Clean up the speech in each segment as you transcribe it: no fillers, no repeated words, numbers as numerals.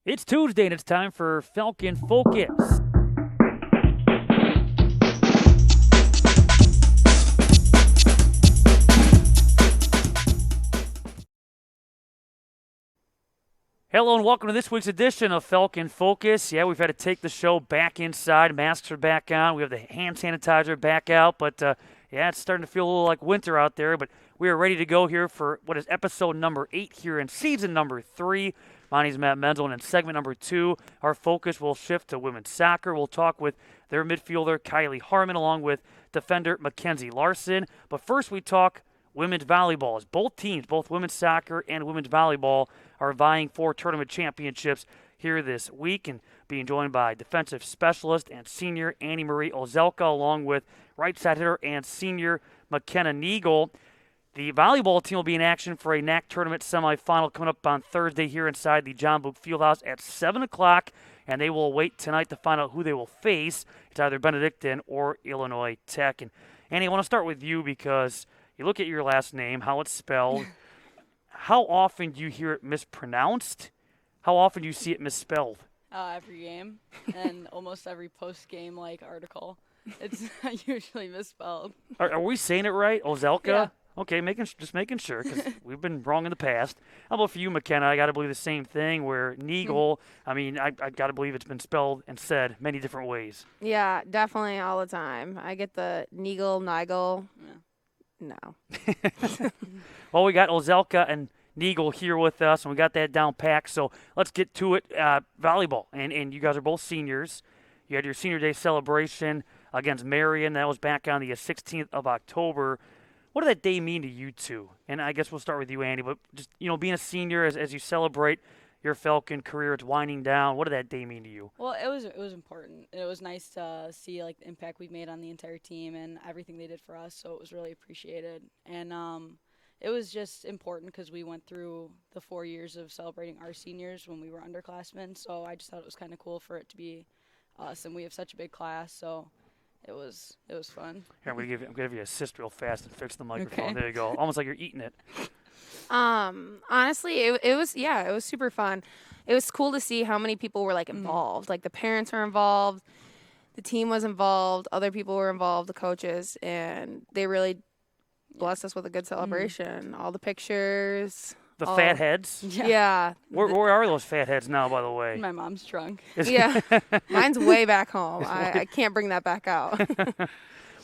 It's Tuesday and it's time for Falcon Focus. Hello and welcome to this week's edition of Falcon Focus. Yeah, we've had to take the show back inside. Masks are back on. We have the hand sanitizer back out. But yeah, it's starting to feel a little like winter out there. But we are ready to go here for what is episode number 8 here in season number 3. My name is Matt Menzel, and in segment number 2, our focus will shift to women's soccer. We'll talk with their midfielder, Kylie Harmon, along with defender Mackenzie Larson. But first, we talk women's volleyball, as both teams, both women's soccer and women's volleyball, are vying for tournament championships here this week, and being joined by defensive specialist and senior Annie Marie Ozelka, along with right side hitter and senior McKenna Neagle. The volleyball team will be in action for a NAC tournament semifinal coming up on Thursday here inside the John Book Fieldhouse at 7 o'clock, and they will wait tonight to find out who they will face. It's either Benedictine or Illinois Tech. And Annie, I want to start with you because you look at your last name, how it's spelled. How often do you hear it mispronounced? How often do you see it misspelled? Every game and almost every post-game article. It's usually misspelled. Are we saying it right? Ozelka? Yeah. Okay, just making sure, because we've been wrong in the past. How about for you, McKenna? I got to believe the same thing, where Neagle, I got to believe it's been spelled and said many different ways. Yeah, definitely all the time. I get the Neagle, Nigel. Yeah. No. Well, we got Ozelka and Neagle here with us, and we got that down packed. So let's get to it. Volleyball, and you guys are both seniors. You had your senior day celebration against Marion. That was back on the 16th of October. What did that day mean to you two? And I guess we'll start with you, Andy. But just being a senior, as you celebrate your Falcon career, it's winding down. What did that day mean to you? Well, it was important. It was nice to see the impact we made on the entire team and everything they did for us. So it was really appreciated. And it was just important because we went through the 4 years of celebrating our seniors when we were underclassmen. So I just thought it was kind of cool for it to be us, and we have such a big class. So it was fun. Here, I'm gonna give you a assist real fast and fix the microphone. Okay. There you go. Almost like you're eating it. Honestly, it was super fun. It was cool to see how many people were involved. Like the parents were involved, the team was involved, other people were involved, the coaches, and they really blessed us with a good celebration. All the pictures. The fat heads. Yeah. Where are those fat heads now, by the way? My mom's trunk. Yeah. Mine's way back home. I can't bring that back out.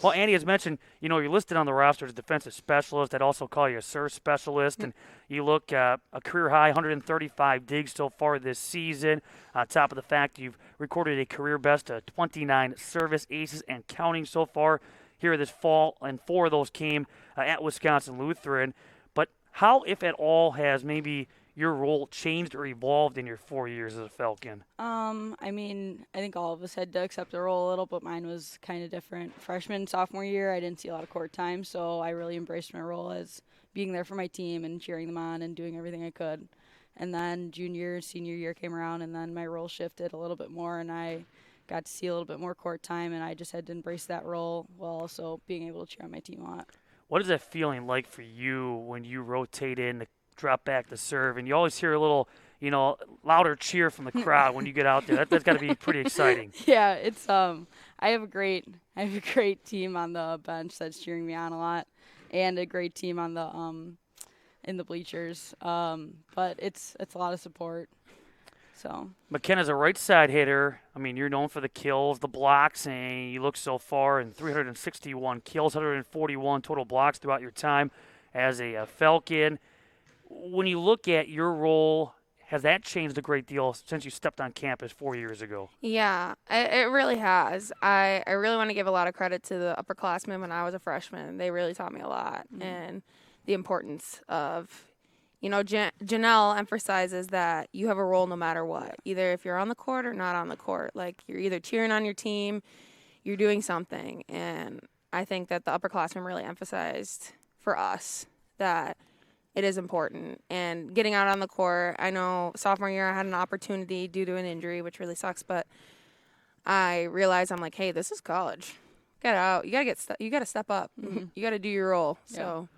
Well, Andy has mentioned, you're listed on the roster as a defensive specialist. I'd also call you a serve specialist. And you look a career high 135 digs so far this season. On top of the fact you've recorded a career best 29 service aces and counting so far here this fall. And 4 of those came at Wisconsin Lutheran. But how, if at all, has maybe your role changed or evolved in your 4 years as a Falcon? I think all of us had to accept the role a little, but mine was kind of different. Freshman, sophomore year, I didn't see a lot of court time, so I really embraced my role as being there for my team and cheering them on and doing everything I could. And then junior, senior year came around, and then my role shifted a little bit more, and I got to see a little bit more court time, and I just had to embrace that role while also being able to cheer on my team a lot. What is that feeling like for you when you rotate in to drop back to serve, and you always hear a little, louder cheer from the crowd when you get out there? That's got to be pretty exciting. Yeah, it's I have a great team on the bench that's cheering me on a lot, and a great team on the in the bleachers. But it's a lot of support. So McKenna's a right side hitter. You're known for the kills, the blocks, and you look so far in 361 kills, 141 total blocks throughout your time as a Falcon. When you look at your role, has that changed a great deal since you stepped on campus 4 years ago? Yeah, it really has. I really want to give a lot of credit to the upperclassmen when I was a freshman. They really taught me a lot, and the importance of, Janelle emphasizes that you have a role no matter what, either if you're on the court or not on the court. You're either cheering on your team, you're doing something, and I think that the upperclassmen really emphasized for us that it is important. And getting out on the court, I know sophomore year I had an opportunity due to an injury, which really sucks, but I realized I'm like, hey, this is college. Get out. You got to step up. Mm-hmm. You got to do your role. Yeah. So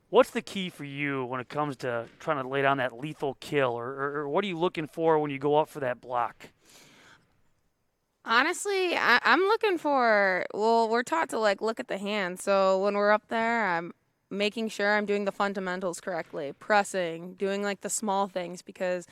What's the key for you when it comes to trying to lay down that lethal kill, or what are you looking for when you go up for that block? Honestly, I'm looking for, well, we're taught to like look at the hand. So when we're up there, I'm making sure I'm doing the fundamentals correctly, pressing, doing like the small things because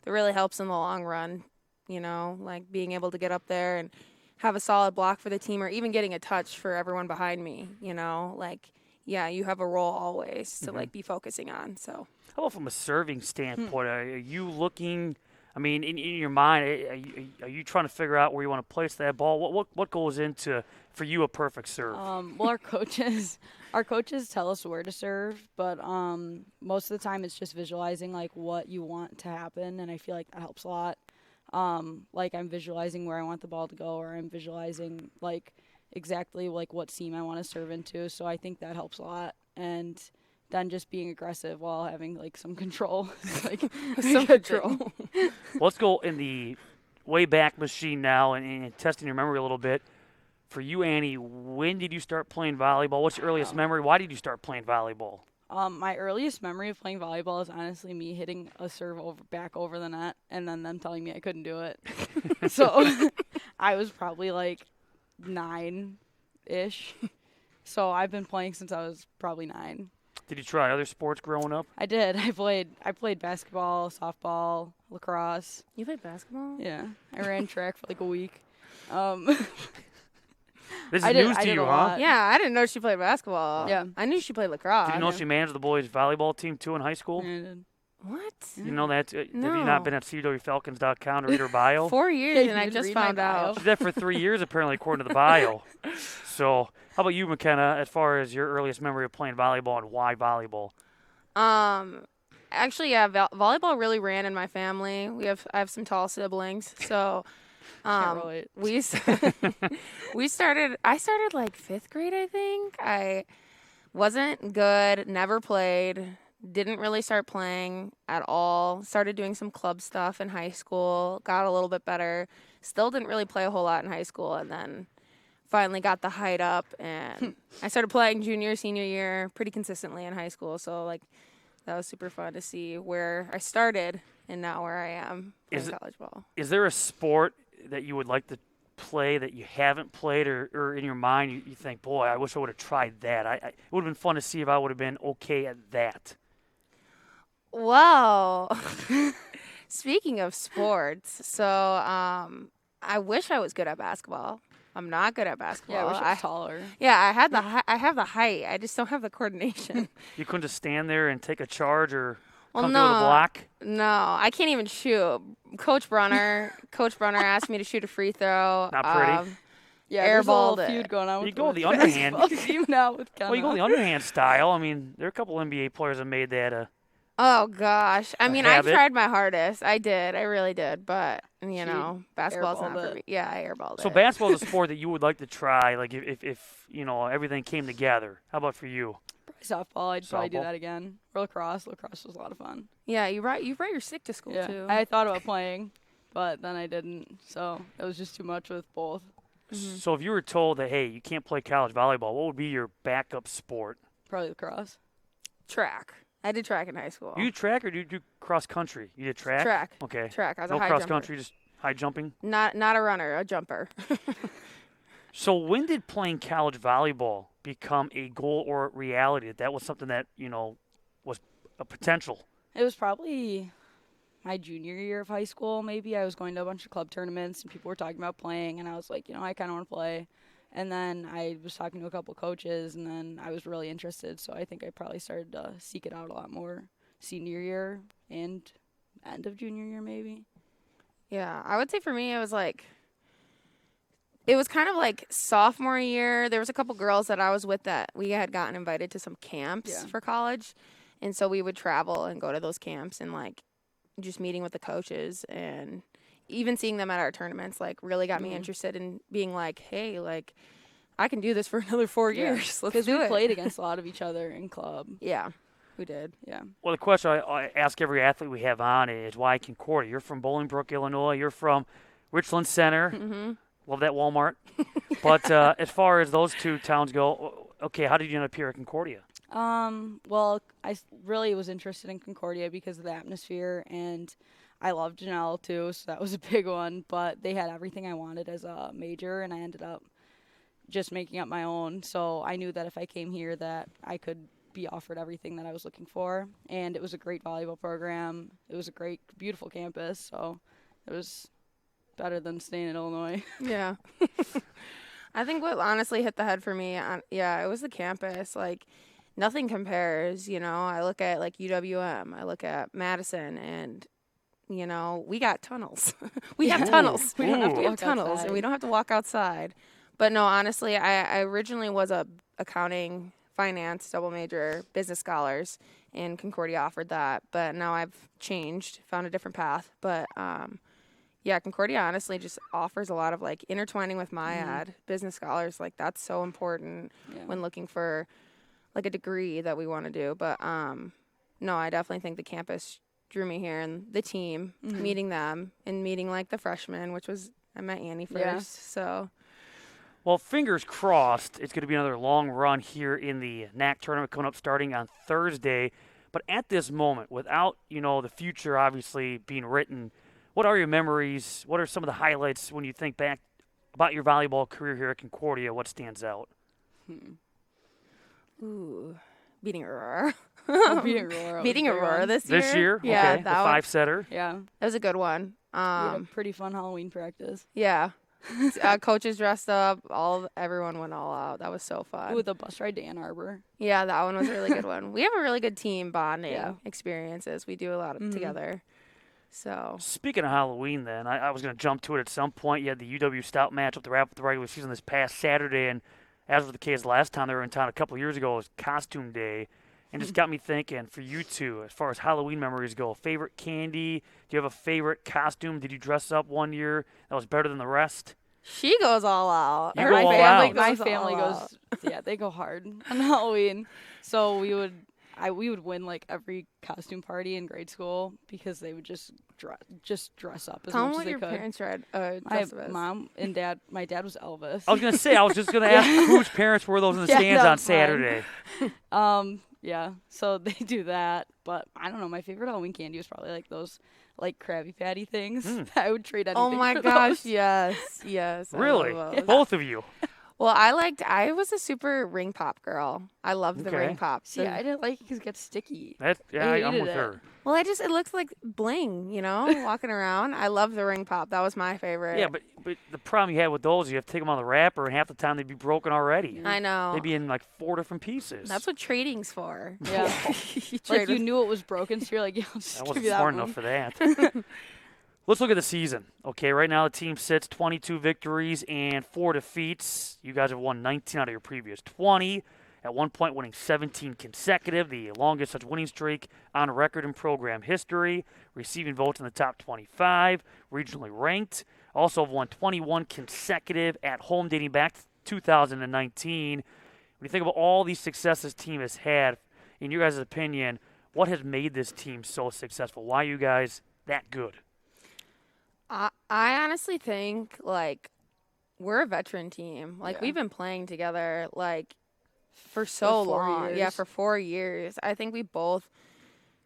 that really helps in the long run, like being able to get up there and have a solid block for the team or even getting a touch for everyone behind me, like, yeah, you have a role always to like be focusing on. So How about from a serving standpoint? Are you looking? I mean, in your mind, are you trying to figure out where you want to place that ball? What goes into for you a perfect serve? Well, our coaches tell us where to serve, but most of the time it's just visualizing like what you want to happen, and I feel like that helps a lot. Like I'm visualizing where I want the ball to go, or I'm visualizing like exactly like what seam I want to serve into. So I think that helps a lot, and then just being aggressive while having like some control, like some control. Let's go in the way back machine now and testing your memory a little bit. For you, Annie, when did you start playing volleyball? What's your earliest memory? Why did you start playing volleyball? My earliest memory of playing volleyball is honestly me hitting a serve back over the net and then them telling me I couldn't do it. So I was probably like 9-ish. So I've been playing since I was probably 9. Did you try other sports growing up? I did. I played basketball, softball, lacrosse. You played basketball? Yeah. I ran track for like a week. This is I did- news I to did you, a huh? lot. Yeah, I didn't know she played basketball. Yeah. I knew she played lacrosse. Did you know she managed the boys' volleyball team too in high school? I did. What? You know that? Have you No. not been at CUWFalcons.com to read her bio? 4 years, Yeah, and I you just read my found out. bio. She did that for 3 years, apparently, according to the bio. So, how about you, McKenna, as far as your earliest memory of playing volleyball and why volleyball? Actually, yeah, volleyball really ran in my family. I have some tall siblings, so Can't relate. I started like 5th grade, I think. I wasn't good, never played, didn't really start playing at all. Started doing some club stuff in high school, got a little bit better. Still didn't really play a whole lot in high school, and then finally got the height up, and I started playing junior, senior year pretty consistently in high school. So like that was super fun to see where I started and now where I am playing college ball. Is there a sport that you would like to play that you haven't played, or in your mind you think, boy, I wish I would have tried that. It would have been fun to see if I would have been okay at that. Well, speaking of sports, so I wish I was good at basketball. I'm not good at basketball. Yeah, I wish I was taller. Yeah, I have the height. I just don't have the coordination. You couldn't just stand there and take a charge or Well, come through the block? No, I can't even shoot. Coach Brunner asked me to shoot a free throw. Not pretty. Yeah, there's a little Airballed feud it. going on You with go the the underhand. basketball team now with Kenna. Well, you go the underhand style. I mean, there are a couple NBA players that made that Oh gosh, I mean, I habit. tried my hardest. I did, I really did, but basketball's not airballed for me. it. Yeah, I airballed So it. basketball is a sport that you would like to try, like if everything came together. How about for you? Softball, I'd probably do Softball. that again. Or lacrosse. Lacrosse was a lot of fun. Yeah, you brought your stick to school Yeah, too. I thought about playing, but then I didn't. So it was just too much with both. So if you were told that, hey, you can't play college volleyball, what would be your backup sport? Probably lacrosse. Track. I did track in high school. You do track or do you do cross country? You did track? Track. Okay. Track. I was No a high cross jumper. country, just high jumping. Not a runner, a jumper. So when did playing college volleyball become a goal or reality? That was something that, was a potential. It was probably my junior year of high school, maybe. I was going to a bunch of club tournaments, and people were talking about playing, and I was like, I kind of want to play. And then I was talking to a couple coaches, and then I was really interested, so I think I probably started to seek it out a lot more senior year and end of junior year, maybe. Yeah, I would say for me, it was kind of like sophomore year. There was a couple girls that I was with that we had gotten invited to some camps for college. And so we would travel and go to those camps and just meeting with the coaches and even seeing them at our tournaments, really got me interested in being like, hey, I can do this for another 4 years. Let's Because do we it. played against a lot of each other in club. Yeah, we did. Yeah. Well, the question I ask every athlete we have on is why Concordia? You're from Bolingbrook, Illinois. You're from Richland Center. Mm-hmm. Love that Walmart. But as far as those two towns go, okay, how did you end up here at Concordia? Well, really was interested in Concordia because of the atmosphere, and I love Janelle too, so that was a big one. But they had everything I wanted as a major, and I ended up just making up my own. So I knew that if I came here, that I could be offered everything that I was looking for, and it was a great volleyball program. It was a great, beautiful campus, so it was better than staying in Illinois. Yeah. I think what honestly hit the head for me, it was the campus. Like, nothing compares, you know. I look at, like, UWM. I look at Madison, and, you know, we got tunnels. We have tunnels. We don't have to We have walk tunnels, outside. and we don't have to walk outside. But, no, honestly, I originally was a accounting, finance, double major, business scholars, and Concordia offered that. But now I've changed, found a different path. But, yeah, Concordia honestly just offers a lot of, like, intertwining with MyAd, business scholars. Like, that's so important when looking for, like, a degree that we want to do. But, no, I definitely think the campus drew me here, and the team, meeting them and meeting, like, the freshmen, which was, I met Annie first. Yeah. So, Well, fingers crossed, it's going to be another long run here in the NAC tournament coming up starting on Thursday. But at this moment, without, you know, the future obviously being written, what are your memories? What are some of the highlights when you think back about your volleyball career here at Concordia? What stands out? ooh, beating Aurora. Beating Aurora. Beating was a big Aurora one. this year. This year? Yeah, Okay. The that one, five-setter. Yeah. that was a good one. We had a pretty fun Halloween practice. Yeah. Coaches dressed up. Everyone went all out. That was so fun. Ooh, the bus ride to Ann Arbor. Yeah, that one was a really good one. We have a really good team bonding Yeah. experiences. We do a lot of together. So, Speaking of Halloween, then, I was going to jump to it at some point. You had the UW Stout matchup to wrap up the regular season this past Saturday, and as was the case last time they were in town a couple of years ago, it was Costume Day. And just got me thinking, for you two, as far as Halloween memories go, favorite candy? Do you have a favorite costume? Did you dress up one year that was better than the rest? she goes all out. You Her go all family out. My goes family all goes, out. yeah, they go hard on Halloween. So we would win like every costume party in grade school because they would just dress up as Tell them much what as they your could. parents read. My dressed as. mom and dad. My dad was Elvis. I was going to say, I was just going to ask whose parents were those in the Yeah, stands that on was mine. Saturday. Yeah. So they do that, but I don't know. My favorite Halloween candy was probably like those like Krabby Patty things. I would trade anything. Oh my for gosh, those. yes. I Really? love those. Both of you? Well, I was a super ring pop girl. I loved the Okay. ring pop. See, I didn't like it because it gets sticky. I'm hated with it. her. Well, it looks like bling, you know, walking around. I love the ring pop. That was my favorite. Yeah, but the problem you had with those, you have to take them on the wrapper, and half the time they'd be broken already. I know. They'd be in like 4 different pieces. That's what trading's for. Yeah. You Like trade you with- knew it was broken, so you're like, yeah, I'll just I give wasn't you that smart one. enough for that. Let's look at the season. Okay, right now the team sits 22 victories and 4 defeats. You guys have won 19 out of your previous 20. At one point winning 17 consecutive, the longest such winning streak on record in program history. Receiving votes in the top 25, regionally ranked. Also have won 21 consecutive at home dating back to 2019. When you think about all these successes this team has had, in your guys' opinion, what has made this team so successful? Why are you guys that good? I honestly think like we're a veteran team. Like Yeah. we've been playing together like for so 4 long. Yeah, years. for 4 years. I think we both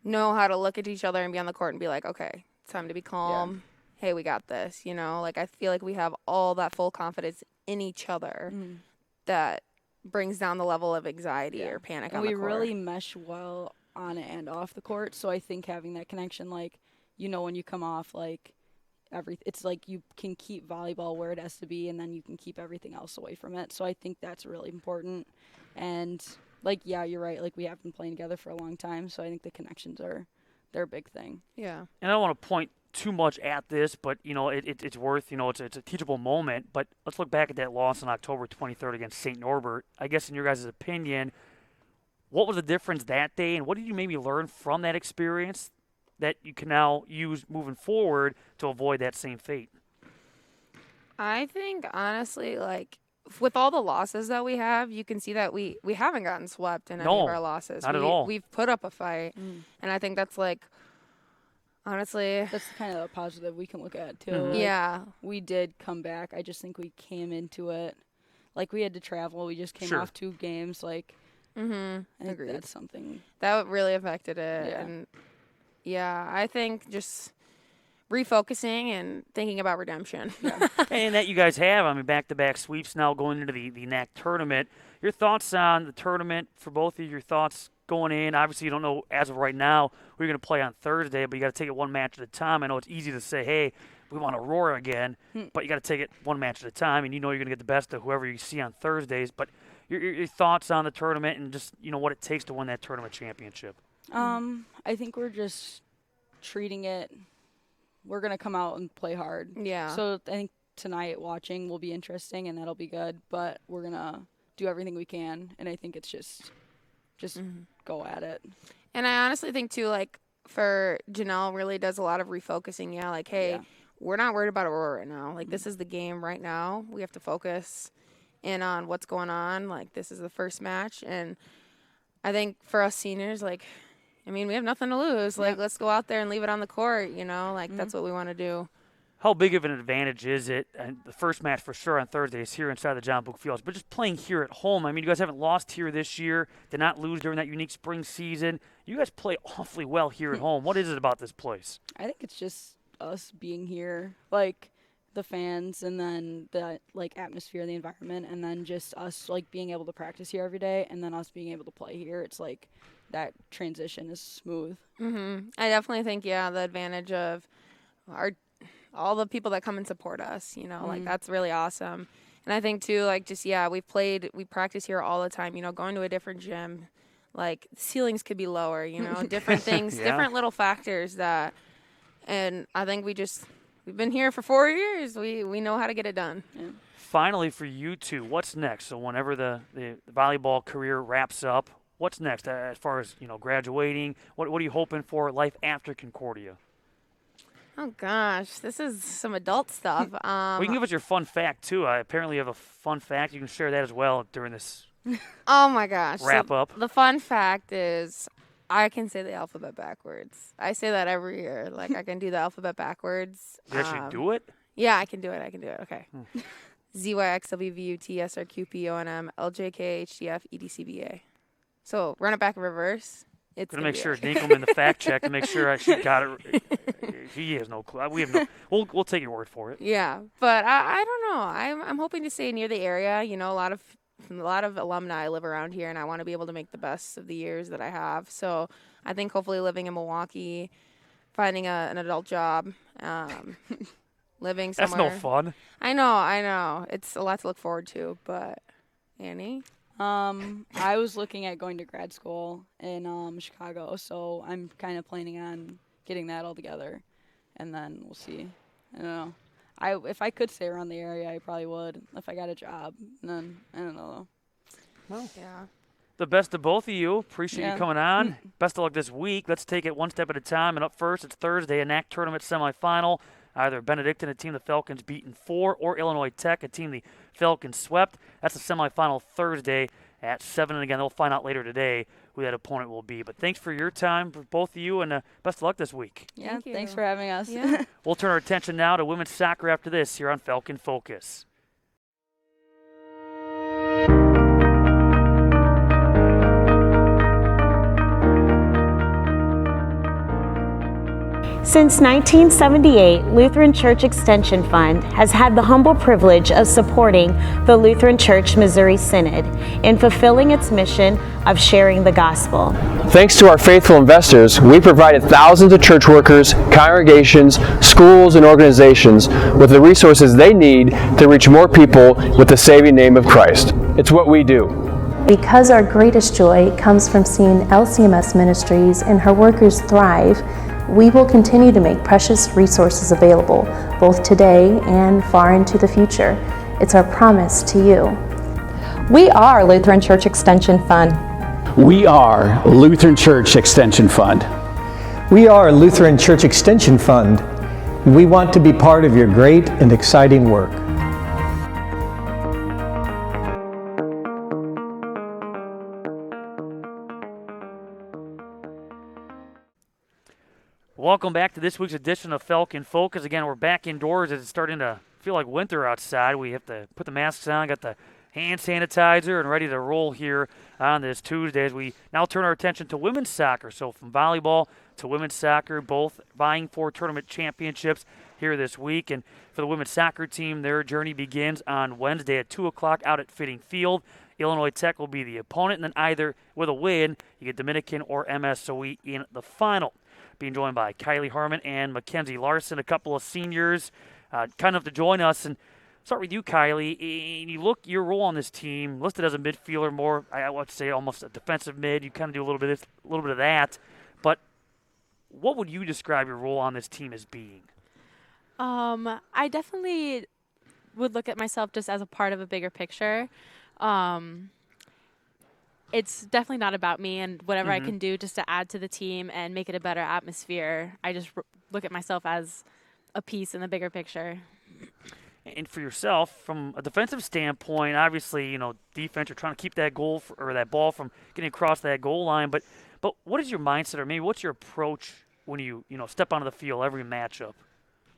know how to look at each other and be on the court and be like, okay, it's time to be calm. Hey, we got this. You know, like I feel like we have all that full confidence in each other that brings down the level of anxiety or panic And on the we court. really mesh well on and off the court. So I think having that connection, like, you know, when you come off, like, it's like you can keep volleyball where it has to be, and then you can keep everything else away from it. So I think that's really important. And, like, yeah, you're right. Like, we have been playing together for a long time, so I think the connections they're a big thing. Yeah. And I don't want to point too much at this, but, you know, it's worth, you know, it's a teachable moment. But let's look back at that loss on October 23rd against St. Norbert. I guess in your guys' opinion, what was the difference that day, and what did you maybe learn from that experience that you can now use moving forward to avoid that same fate? I think honestly, like with all the losses that we have, you can see that we haven't gotten swept in any No, of our losses. not at all. We've put up a fight, and I think that's like honestly, That's kind of a positive we can look at, too. Mhm. Like, yeah, we did come back. I just think we came into it. Like, we had to travel. We just came Sure. off 2 games. Like, Mm-hmm. I think Agreed. that's something. That really affected it. Yeah. And yeah, I think just refocusing and thinking about redemption. Yeah. And that you guys have, I mean, back-to-back sweeps now going into the NAC tournament. Your thoughts on the tournament for both of you, your thoughts going in? Obviously, you don't know as of right now who you're going to play on Thursday, but you got to take it one match at a time. I know it's easy to say, hey, we want to roar again, but you got to take it one match at a time, and you know you're going to get the best of whoever you see on Thursdays. But your thoughts on the tournament and just, what it takes to win that tournament championship. I think we're just treating it. We're gonna come out and play hard. Yeah. So I think tonight watching will be interesting and that'll be good. But we're gonna do everything we can, and I think it's just go at it. And I honestly think too, like for Janelle, really does a lot of refocusing. Yeah, like hey, we're not worried about Aurora right now. Like this is the game right now. We have to focus in on what's going on. Like this is the first match, and I think for us seniors, like. I mean, we have nothing to lose. Like, let's go out there and leave it on the court, Like, that's what we want to do. How big of an advantage is it? And the first match for sure on Thursday is here inside the John Book Fields, but just playing here at home. I mean, you guys haven't lost here this year, did not lose during that unique spring season. You guys play awfully well here at home. What is it about this place? I think it's just us being here, like the fans, and then the atmosphere, the environment, and then just us being able to practice here every day, and then us being able to play here. It's like that transition is smooth. Mm-hmm. I definitely think, the advantage of all the people that come and support us, like that's really awesome. And I think too, we practice here all the time, going to a different gym, like ceilings could be lower, different things, different little factors and I think we've been here for 4 years. We know how to get it done. Yeah. Finally, for you two, what's next? So whenever the volleyball career wraps up, what's next as far as, graduating? What are you hoping for life after Concordia? Oh, gosh. This is some adult stuff. Well, you can give us your fun fact, too. I apparently have a fun fact. You can share that as well during this oh, my gosh. wrap up. The fun fact is I can say the alphabet backwards. I say that every year. Like, I can do the alphabet backwards. You actually do it? Yeah, I can do it. Okay. ZYXWVUTSRQPONM So run it back in reverse. It's gonna make sure Dinkelman the fact check to make sure I got it. He has no clue. We have no. We'll take your word for it. Yeah, but I don't know. I'm hoping to stay near the area. A lot of alumni live around here, and I want to be able to make the best of the years that I have. So I think hopefully living in Milwaukee, finding an adult job, living somewhere. That's no fun. I know. It's a lot to look forward to. But Annie. I was looking at going to grad school in Chicago, so I'm kind of planning on getting that all together, and then we'll see. I don't know. If I could stay around the area, I probably would. If I got a job, and then I don't know. Well, yeah. The best of both of you. Appreciate you coming on. Best of luck this week. Let's take it one step at a time. And up first, it's Thursday, a NAC tournament semifinal. Either Benedictine, a team the Falcons beaten 4, or Illinois Tech, a team the Falcons swept. That's the semifinal Thursday at 7. And again, they'll find out later today who that opponent will be. But thanks for your time, for both of you, and best of luck this week. Yeah, thanks for having us. Yeah. We'll turn our attention now to women's soccer after this here on Falcon Focus. Since 1978, Lutheran Church Extension Fund has had the humble privilege of supporting the Lutheran Church Missouri Synod in fulfilling its mission of sharing the gospel. Thanks to our faithful investors, we provided thousands of church workers, congregations, schools, and organizations with the resources they need to reach more people with the saving name of Christ. It's what we do. Because our greatest joy comes from seeing LCMS Ministries and her workers thrive, we will continue to make precious resources available, both today and far into the future. It's our promise to you. We are Lutheran Church Extension Fund. We are Lutheran Church Extension Fund. We are Lutheran Church Extension Fund. We want to be part of your great and exciting work. Welcome back to this week's edition of Falcon Focus. Again, we're back indoors as it's starting to feel like winter outside. We have to put the masks on, got the hand sanitizer and ready to roll here on this Tuesday as we now turn our attention to women's soccer. So from volleyball to women's soccer, both vying for tournament championships here this week. And for the women's soccer team, their journey begins on Wednesday at 2 o'clock out at Fitting Field. Illinois Tech will be the opponent, and then either with a win, you get Dominican or MSOE in the final. Being joined by Kylie Harmon and Mackenzie Larson, a couple of seniors, kind enough to join us. And start with you, Kylie. And you look your role on this team, listed as a midfielder, more I would say almost a defensive mid. You kind of do a little bit of that. But what would you describe your role on this team as being? I definitely would look at myself just as a part of a bigger picture. It's definitely not about me, and whatever I can do just to add to the team and make it a better atmosphere. I just look at myself as a piece in the bigger picture. And for yourself, from a defensive standpoint, obviously, defense, you're trying to keep that goal or that ball from getting across that goal line. But what is your mindset, or maybe what's your approach when you step onto the field every matchup?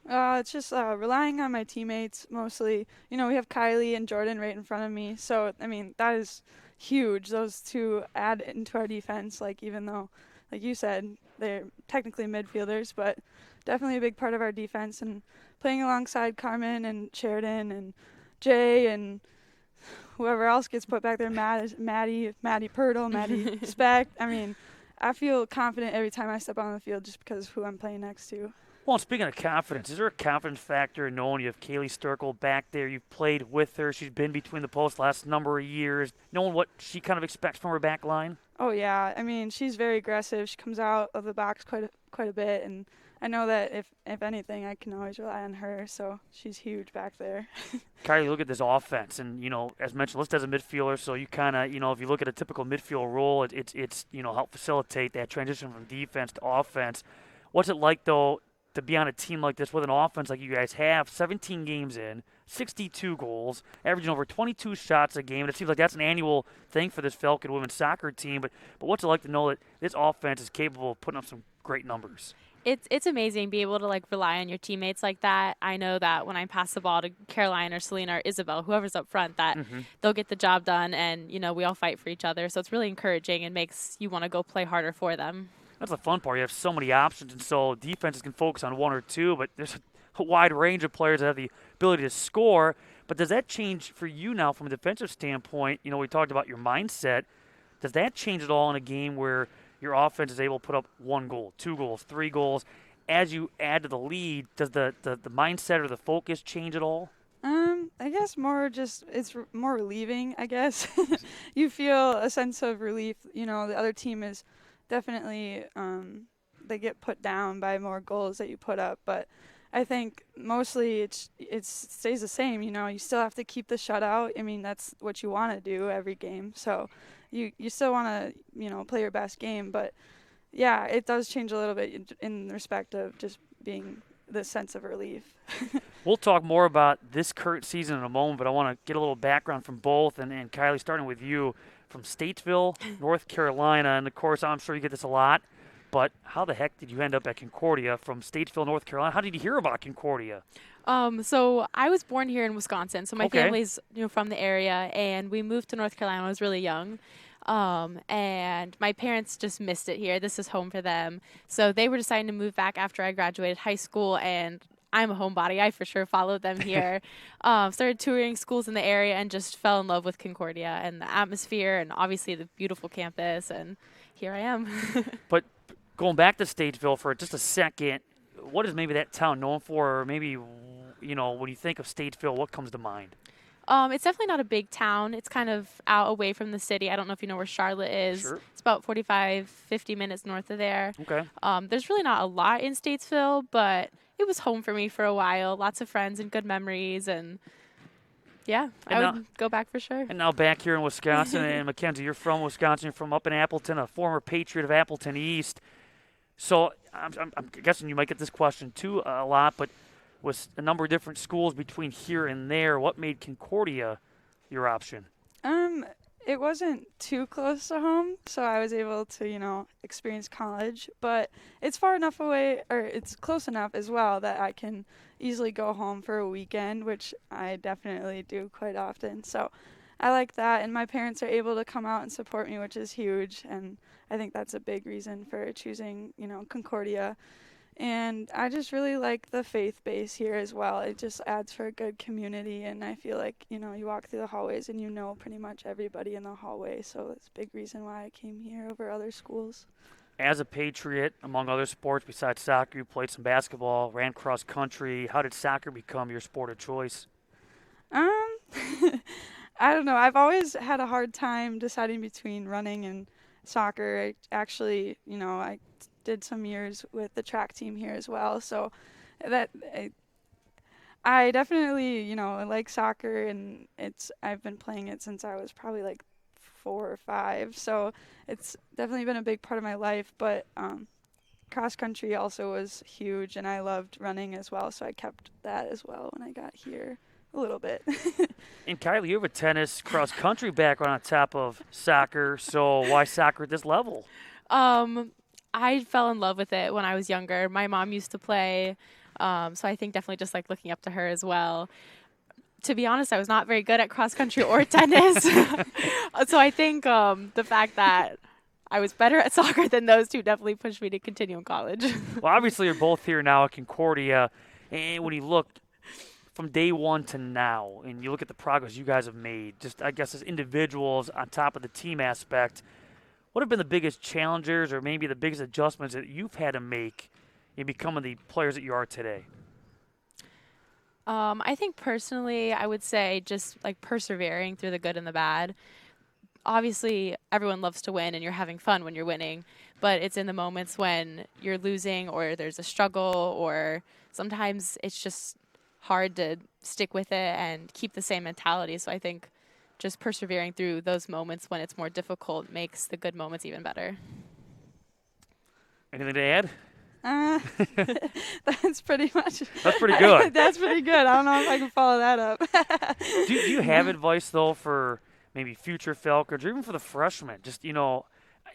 It's just relying on my teammates mostly. We have Kylie and Jordan right in front of me. So, that is huge. Those two add into our defense, even though, like you said, they're technically midfielders, but definitely a big part of our defense. And playing alongside Carmen and Sheridan and Jay and whoever else gets put back there, Maddie Pirtle, Maddie Speck. I feel confident every time I step on the field just because of who I'm playing next to. Well, speaking of confidence, is there a confidence factor in knowing you have Kaylee Sturkle back there? You've played with her. She's been between the posts the last number of years. Knowing what she kind of expects from her back line? Oh, yeah. she's very aggressive. She comes out of the box quite a bit, and I know that if anything, I can always rely on her, so she's huge back there. Kylie, look at this offense, and, as mentioned, listed as a midfielder, so you kind of, if you look at a typical midfield role, it's help facilitate that transition from defense to offense. What's it like, though, to be on a team like this with an offense like you guys have, 17 games in, 62 goals, averaging over 22 shots a game? And it seems like that's an annual thing for this Falcon women's soccer team. But what's it like to know that this offense is capable of putting up some great numbers? It's amazing being able to rely on your teammates like that. I know that when I pass the ball to Caroline or Selena or Isabel, whoever's up front, that they'll get the job done, and we all fight for each other. So it's really encouraging and makes you want to go play harder for them. That's the fun part. You have so many options, and so defenses can focus on one or two, but there's a wide range of players that have the ability to score. But does that change for you now from a defensive standpoint? We talked about your mindset. Does that change at all in a game where your offense is able to put up 1 goal, 2 goals, 3 goals? As you add to the lead, does the mindset or the focus change at all? I guess it's more relieving, I guess. You feel a sense of relief. The other team is definitely they get put down by more goals that you put up, but I think mostly it stays the same. You still have to keep the shutout. That's what you want to do every game, so you still want to play your best game, but yeah, it does change a little bit in respect of just being the sense of relief. We'll talk more about this current season in a moment, but I want to get a little background from both, and Kylie, starting with you. From Statesville, North Carolina, and of course, I'm sure you get this a lot, but how the heck did you end up at Concordia from Statesville, North Carolina? How did you hear about Concordia? So I was born here in Wisconsin, so my family's from the area, and we moved to North Carolina when I was really young. And my parents just missed it here. This is home for them. So they were deciding to move back after I graduated high school, and I'm a homebody. I for sure followed them here. Started touring schools in the area and just fell in love with Concordia and the atmosphere and obviously the beautiful campus, and here I am. But going back to Statesville for just a second, what is maybe that town known for? Or maybe, when you think of Statesville, what comes to mind? It's definitely not a big town. It's kind of out away from the city. I don't know if you know where Charlotte is. Sure. It's about 45, 50 minutes north of there. Okay. There's really not a lot in Statesville, but it was home for me for a while. Lots of friends and good memories, and yeah, I would go back for sure. And now back here in Wisconsin, and Mackenzie, you're from Wisconsin. You're from up in Appleton, a former Patriot of Appleton East. So I'm guessing you might get this question too a lot, but with a number of different schools between here and there, what made Concordia your option? It wasn't too close to home, so I was able to, experience college. But it's far enough away, or it's close enough as well, that I can easily go home for a weekend, which I definitely do quite often. So I like that, and my parents are able to come out and support me, which is huge, and I think that's a big reason for choosing, Concordia. And I just really like the faith base here as well. It just adds for a good community, and I feel like, you walk through the hallways and you know pretty much everybody in the hallway, so it's a big reason why I came here over other schools. As a Patriot, among other sports besides soccer, you played some basketball, ran cross country. How did soccer become your sport of choice? I don't know. I've always had a hard time deciding between running and soccer. I actually, I did some years with the track team here as well. So that I definitely, like soccer, and I've been playing it since I was probably like 4 or 5. So it's definitely been a big part of my life. But cross country also was huge, and I loved running as well. So I kept that as well when I got here. A little bit. And Kylie, you have a tennis cross country background on top of soccer, so why soccer at this level? I fell in love with it when I was younger. My mom used to play, so I think definitely just like looking up to her as well. To be honest, I was not very good at cross country or tennis, so I think the fact that I was better at soccer than those two definitely pushed me to continue in college. Well, obviously you're both here now at Concordia, and when you look from day one to now, and you look at the progress you guys have made, just I guess as individuals on top of the team aspect, what have been the biggest challengers or maybe the biggest adjustments that you've had to make in becoming the players that you are today? I think personally, I would say just like persevering through the good and the bad. Obviously, everyone loves to win and you're having fun when you're winning, but it's in the moments when you're losing or there's a struggle, or sometimes it's just hard to stick with it and keep the same mentality. So I think just persevering through those moments when it's more difficult makes the good moments even better. Anything to add? That's pretty much. That's pretty good. That's pretty good. I don't know if I can follow that up. Do you have advice, though, for maybe future Falcons or even for the freshmen? Just,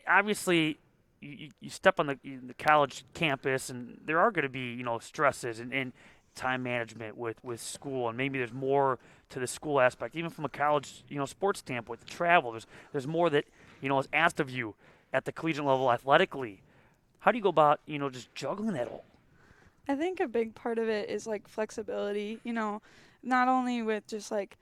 obviously you step on the college campus and there are going to be, stresses and time management with school, and maybe there's more to the school aspect, even from a college, sports standpoint, the travel. There's more that, is asked of you at the collegiate level athletically. How do you go about, just juggling that all? I think a big part of it is like flexibility, not only with just like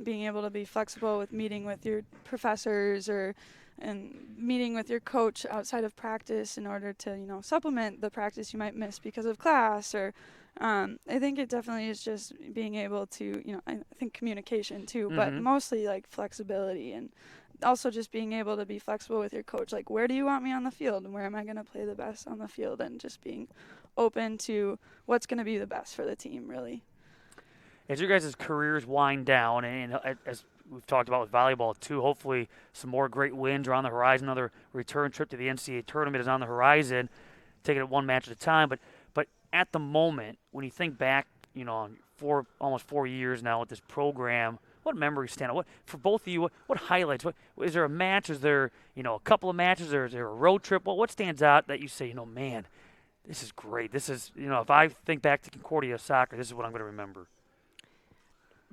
being able to be flexible with meeting with your professors and meeting with your coach outside of practice in order to, supplement the practice you might miss because of class, or I think it definitely is just being able to, I think communication too, but mostly like flexibility, and also just being able to be flexible with your coach. Like, where do you want me on the field and where am I going to play the best on the field, and just being open to what's going to be the best for the team, really. As your guys' careers wind down, and as we've talked about with volleyball too, hopefully some more great wins are on the horizon. Another return trip to the NCAA tournament is on the horizon, taking it one match at a time. But at the moment, when you think back, on almost 4 years now with this program, what memories stand out? What, for both of you, what highlights? What is there a match? Is there a couple of matches? Or is there a road trip? What stands out that you say, man, this is great. This is, if I think back to Concordia soccer, this is what I'm going to remember.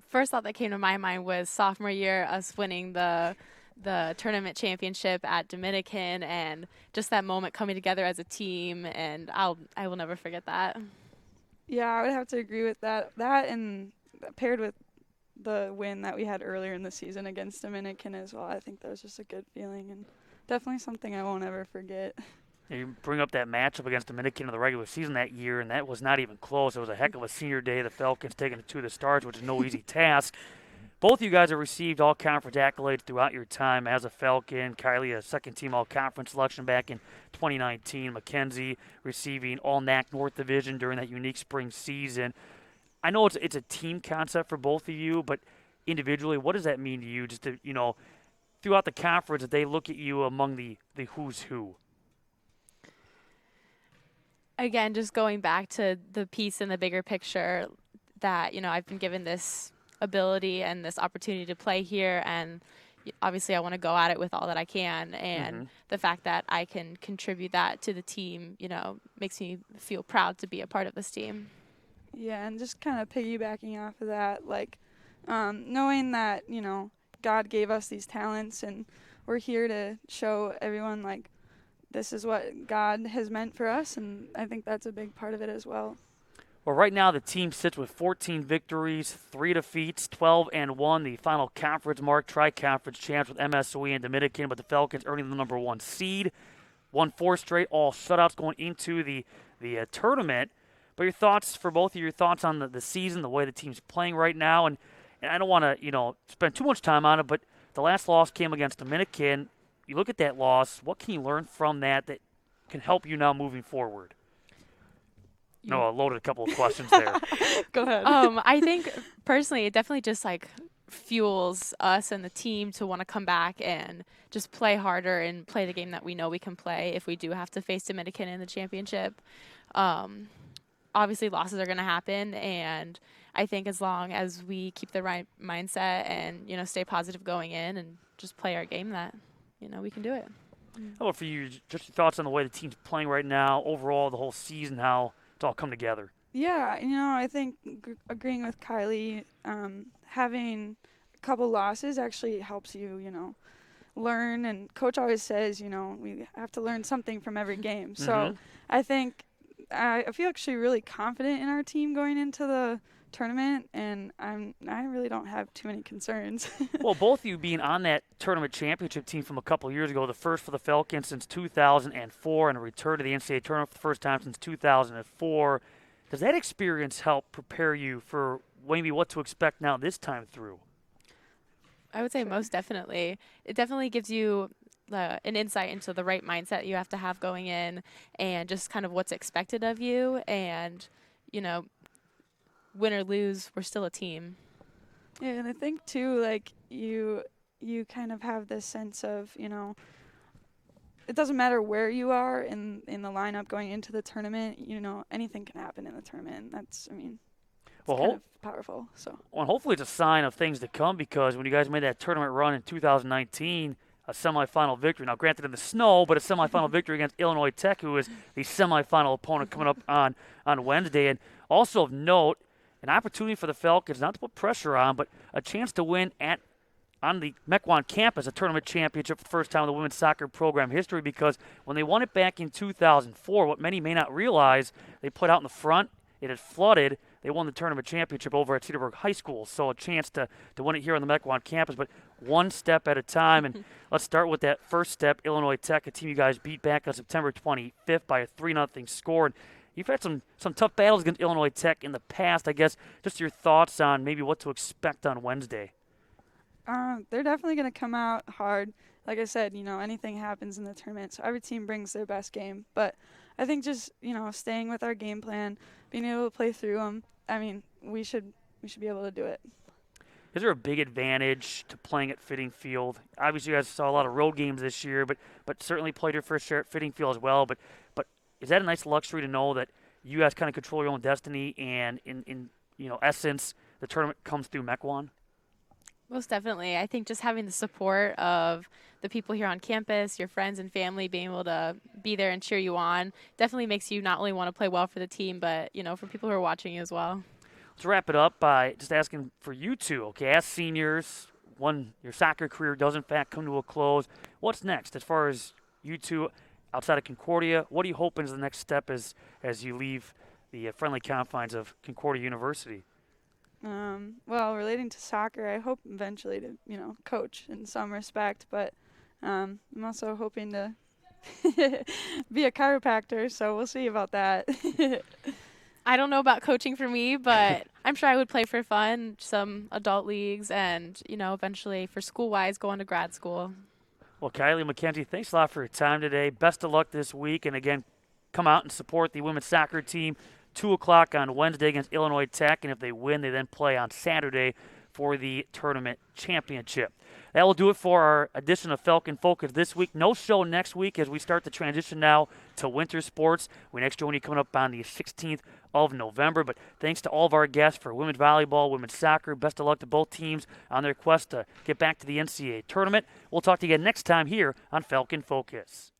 First thought that came to my mind was sophomore year, us winning the tournament championship at Dominican, and just that moment coming together as a team, and I will never forget that. Yeah, I would have to agree with that. That, and paired with the win that we had earlier in the season against Dominican as well, I think that was just a good feeling and definitely something I won't ever forget. You bring up that matchup against Dominican in the regular season that year, and that was not even close. It was a heck of a senior day. The Falcons taking it to the Stars, which is no easy task. Both of you guys have received all-conference accolades throughout your time as a Falcon. Kylie, a second-team all-conference selection back in 2019. Mackenzie receiving all-NAC North Division during that unique spring season. I know it's a team concept for both of you, but individually, what does that mean to you? Just to, throughout the conference, that they look at you among the who's who. Again, just going back to the piece in the bigger picture, that I've been given this ability and this opportunity to play here, and obviously I want to go at it with all that I can, and the fact that I can contribute that to the team, makes me feel proud to be a part of this team. Yeah, and just kind of piggybacking off of that, like knowing that, God gave us these talents, and we're here to show everyone, like, this is what God has meant for us, and I think that's a big part of it as well. Well, right now the team sits with 14 victories, 3 defeats, 12-1. The final conference mark, tri-conference champs with MSOE and Dominican, but the Falcons earning the number 1 seed. Won 4 straight, all shutouts going into the tournament. But your thoughts for both of your thoughts on the season, the way the team's playing right now, and I don't want to spend too much time on it, but the last loss came against Dominican. You look at that loss, what can you learn from that can help you now moving forward? No, I loaded a couple of questions there. Go ahead. I think personally it definitely just fuels us and the team to want to come back and just play harder and play the game that we know we can play if we do have to face Dominican in the championship. Obviously losses are going to happen, and I think as long as we keep the right mindset and stay positive going in and just play our game, that we can do it. How about for you, just your thoughts on the way the team's playing right now, overall the whole season, how it's all come together? Yeah, I think agreeing with Kylie, having a couple losses actually helps you, learn. And Coach always says, we have to learn something from every game. So I think I feel actually really confident in our team going into the tournament, and I really don't have too many concerns. Well, both of you being on that tournament championship team from a couple of years ago, the first for the Falcons since 2004, and a return to the NCAA tournament for the first time since 2004. Does that experience help prepare you for maybe what to expect now this time through? I would say most definitely. It definitely gives you an insight into the right mindset you have to have going in, and just kind of what's expected of you, and win or lose, we're still a team. Yeah, and I think too, you kind of have this sense of, it doesn't matter where you are in the lineup going into the tournament, anything can happen in the tournament. That's, kind of powerful. So. Well, hopefully it's a sign of things to come, because when you guys made that tournament run in 2019, a semifinal victory. Now, granted in the snow, but a semifinal victory against Illinois Tech, who is the semifinal opponent coming up on Wednesday. And also of note, an opportunity for the Falcons, not to put pressure on, but a chance to win on the Mequon campus, a tournament championship for the first time in the women's soccer program history, because when they won it back in 2004, what many may not realize, they put out in the front, it had flooded. They won the tournament championship over at Cedarburg High School, so a chance to win it here on the Mequon campus, but one step at a time. And let's start with that first step, Illinois Tech, a team you guys beat back on September 25th by a 3-0 score. And you've had some tough battles against Illinois Tech in the past. I guess just your thoughts on maybe what to expect on Wednesday. They're definitely going to come out hard. Like I said, anything happens in the tournament, so every team brings their best game. But I think just, staying with our game plan, being able to play through them, we should be able to do it. Is there a big advantage to playing at Fitting Field? Obviously, you guys saw a lot of road games this year, but certainly played your first share at Fitting Field as well. But is that a nice luxury to know that you guys kind of control your own destiny, and in essence, the tournament comes through Mequon? Most definitely. I think just having the support of the people here on campus, your friends and family, being able to be there and cheer you on, definitely makes you not only want to play well for the team, but, for people who are watching you as well. Let's wrap it up by just asking for you two, okay, as seniors, when your soccer career does in fact come to a close, what's next as far as you two outside of Concordia? What are you hoping is the next step as you leave the friendly confines of Concordia University? Well, relating to soccer, I hope eventually to, coach in some respect, but I'm also hoping to be a chiropractor, so we'll see about that. I don't know about coaching for me, but I'm sure I would play for fun, some adult leagues, and, eventually for school-wise, go on to grad school. Well, Kylie McKenzie, thanks a lot for your time today. Best of luck this week, and again, come out and support the women's soccer team. 2 o'clock on Wednesday against Illinois Tech, and if they win, they then play on Saturday for the tournament championship. That will do it for our edition of Falcon Focus this week. No show next week as we start the transition now to winter sports. We next join you coming up on the 16th of November. But thanks to all of our guests for women's volleyball, women's soccer. Best of luck to both teams on their quest to get back to the NCAA tournament. We'll talk to you again next time here on Falcon Focus.